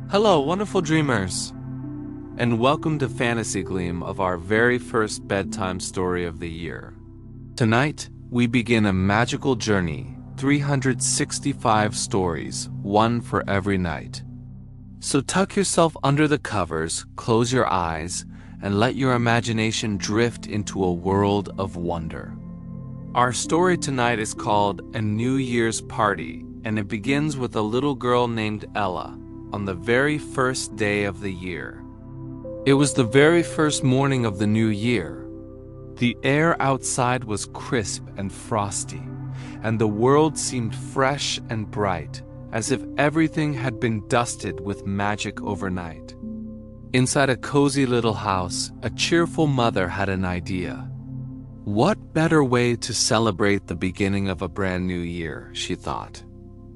Hello, wonderful dreamers, and welcome to Fantasy Gleam of our very first bedtime story of the year. Tonight, we begin a magical journey, 365 stories, one for every night. So tuck yourself under the covers, close your eyes, and let your imagination drift into a world of wonder. Our story tonight is called A New Year's Party, and it begins with a little girl named Ella on the very first day of the year. It was the very first morning of the new year. The air outside was crisp and frosty, and the world seemed fresh and bright, as if everything had been dusted with magic overnight. Inside a cozy little house, a cheerful mother had an idea. What better way to celebrate the beginning of a brand new year, she thought,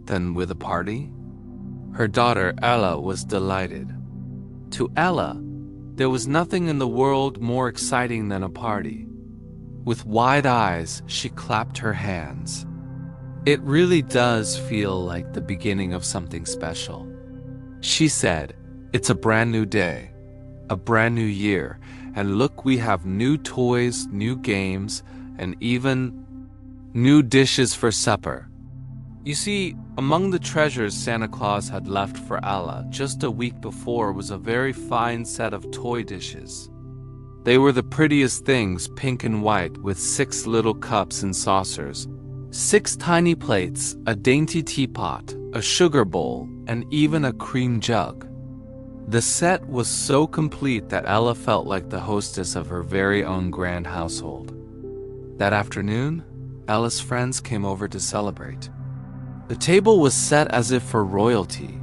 than with a party? Her daughter Ella was delighted. To Ella, there was nothing in the world more exciting than a party. With wide eyes, she clapped her hands. It really does feel like the beginning of something special. She said, "It's a brand new day, a brand new year, and look, we have new toys, new games, and even new dishes for supper." You see, among the treasures Santa Claus had left for Ella just a week before was a very fine set of toy dishes. They were the prettiest things, pink and white, with 6 little cups and saucers, 6 tiny plates, a dainty teapot, a sugar bowl, and even a cream jug. The set was so complete that Ella felt like the hostess of her very own grand household. That afternoon, Ella's friends came over to celebrate. The table was set as if for royalty.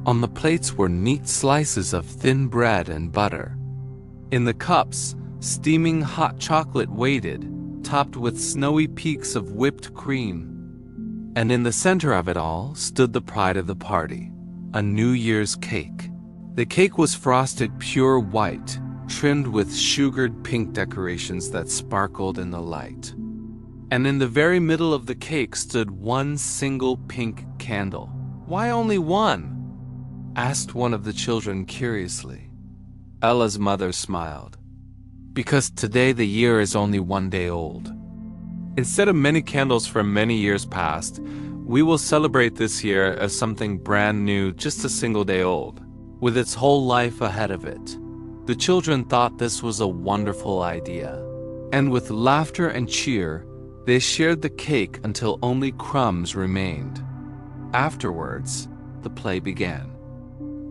On the plates were neat slices of thin bread and butter. In the cups, steaming hot chocolate waited, topped with snowy peaks of whipped cream. And in the center of it all stood the pride of the party, a New Year's cake. The cake was frosted pure white, trimmed with sugared pink decorations that sparkled in the light. And in the very middle of the cake stood one single pink candle. "Why only one?" asked one of the children curiously. Ella's mother smiled. "Because today the year is only one day old. Instead of many candles from many years past, we will celebrate this year as something brand new, just a single day old, with its whole life ahead of it." The children thought this was a wonderful idea, and with laughter and cheer, they shared the cake until only crumbs remained. Afterwards, the play began.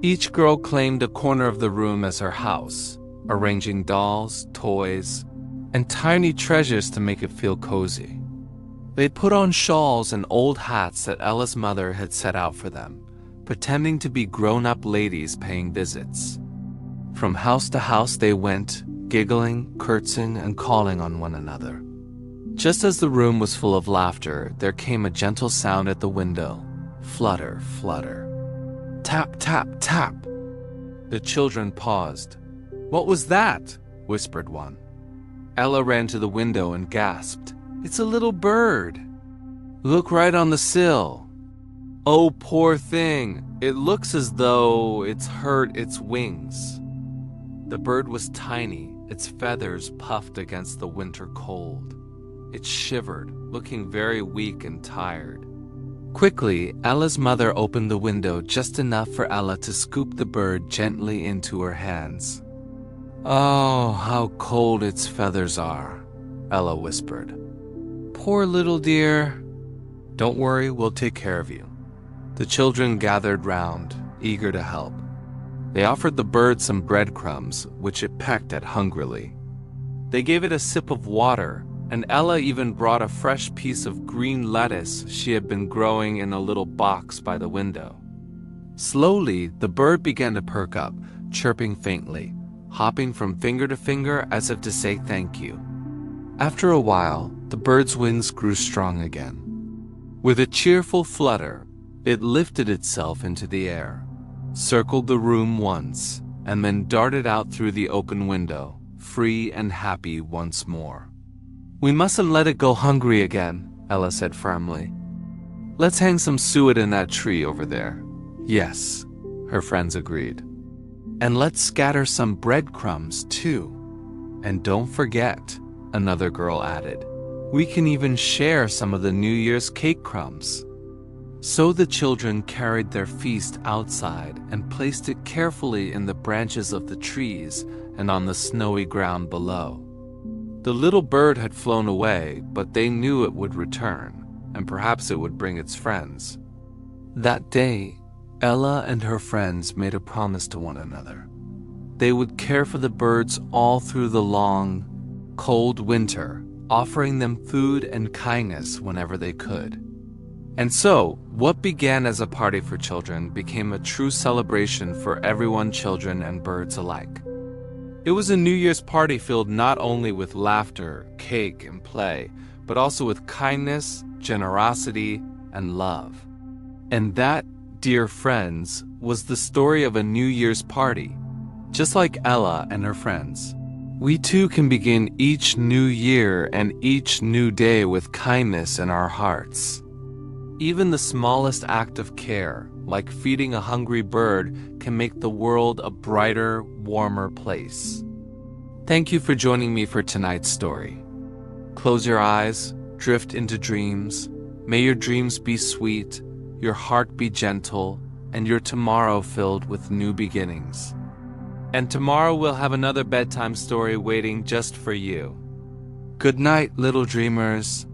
Each girl claimed a corner of the room as her house, arranging dolls, toys, and tiny treasures to make it feel cozy. They put on shawls and old hats that Ella's mother had set out for them, pretending to be grown-up ladies paying visits. From house to house they went, giggling, curtsying, and calling on one another. Just as the room was full of laughter, there came a gentle sound at the window. Flutter, flutter. Tap, tap, tap. The children paused. "What was that?" whispered one. Ella ran to the window and gasped, "It's a little bird. Look right on the sill. Oh, poor thing. It looks as though it's hurt its wings." The bird was tiny, its feathers puffed against the winter cold. It shivered, looking very weak and tired. Quickly, Ella's mother opened the window just enough for Ella to scoop the bird gently into her hands. "Oh, how cold its feathers are," Ella whispered. "Poor little dear." "Don't worry, we'll take care of you." The children gathered round, eager to help. They offered the bird some breadcrumbs, which it pecked at hungrily. They gave it a sip of water, and Ella even brought a fresh piece of green lettuce she had been growing in a little box by the window. Slowly, the bird began to perk up, chirping faintly, hopping from finger to finger as if to say thank you. After a while, the bird's wings grew strong again. With a cheerful flutter, it lifted itself into the air, circled the room once, and then darted out through the open window, free and happy once more. "We mustn't let it go hungry again," Ella said firmly. "Let's hang some suet in that tree over there." "Yes," her friends agreed. And let's scatter some breadcrumbs too. And don't forget, another girl added, we can even share some of the New Year's cake crumbs. So the children carried their feast outside and placed it carefully in the branches of the trees and on the snowy ground below. The little bird had flown away, but they knew it would return, and perhaps it would bring its friends. That day, Ella and her friends made a promise to one another. They would care for the birds all through the long, cold winter, offering them food and kindness whenever they could. And so, what began as a party for children became a true celebration for everyone, children and birds alike. It was a New Year's party filled not only with laughter, cake, and play, but also with kindness, generosity, and love. And that, dear friends, was the story of a New Year's party. Just like Ella and her friends, we too can begin each new year and each new day with kindness in our hearts. Even the smallest act of care, like feeding a hungry bird, can make the world a brighter, warmer place. Thank you for joining me for tonight's story. Close your eyes, drift into dreams. May your dreams be sweet, your heart be gentle, and your tomorrow filled with new beginnings. And tomorrow we'll have another bedtime story waiting just for you. Good night, little dreamers.